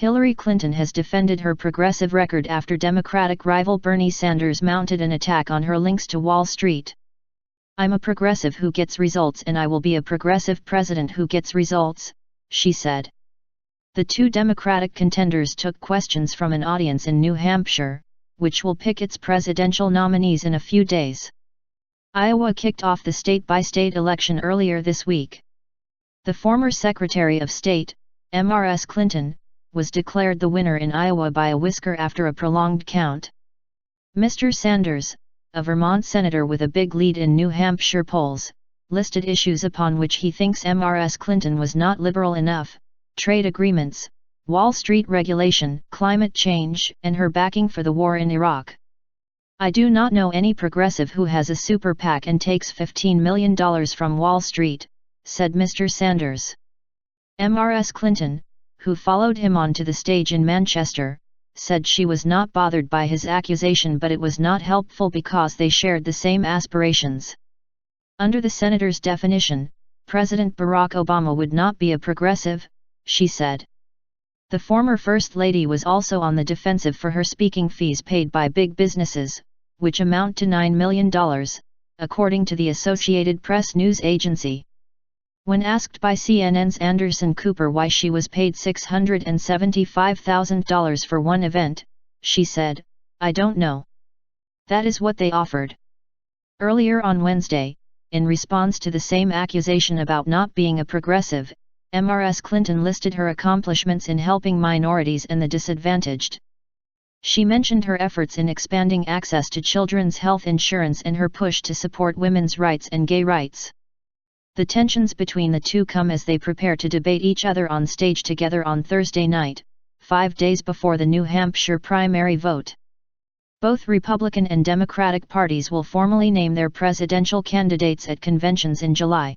Hillary Clinton has defended her progressive record after Democratic rival Bernie Sanders mounted an attack on her links to Wall Street. "I'm a progressive who gets results and I will be a progressive president who gets results," she said. The two Democratic contenders took questions from an audience in New Hampshire, which will pick its presidential nominees in a few days. Iowa kicked off the state-by-state election earlier this week. The former Secretary of State, Mrs. Clinton, was declared the winner in Iowa by a whisker after a prolonged count. Mr. Sanders, a Vermont senator with a big lead in New Hampshire polls, listed issues upon which he thinks Mrs. Clinton was not liberal enough: trade agreements, Wall Street regulation, climate change, and her backing for the war in Iraq. "I do not know any progressive who has a super PAC and takes $15 million from Wall Street," said Mr. Sanders. Mrs. Clinton, who followed him onto the stage in Manchester, said she was not bothered by his accusation, but it was not helpful because they shared the same aspirations. Under the senator's definition, President Barack Obama would not be a progressive, she said. The former First Lady was also on the defensive for her speaking fees paid by big businesses, which amount to $9 million, according to the Associated Press news agency. When asked by CNN's Anderson Cooper why she was paid $675,000 for one event, she said, "I don't know. That is what they offered." Earlier on Wednesday, in response to the same accusation about not being a progressive, Mrs. Clinton listed her accomplishments in helping minorities and the disadvantaged. She mentioned her efforts in expanding access to children's health insurance and her push to support women's rights and gay rights. The tensions between the two come as they prepare to debate each other on stage together on Thursday night, 5 days before the New Hampshire primary vote. Both Republican and Democratic parties will formally name their presidential candidates at conventions in July.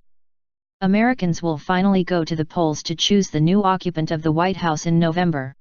Americans will finally go to the polls to choose the new occupant of the White House in November.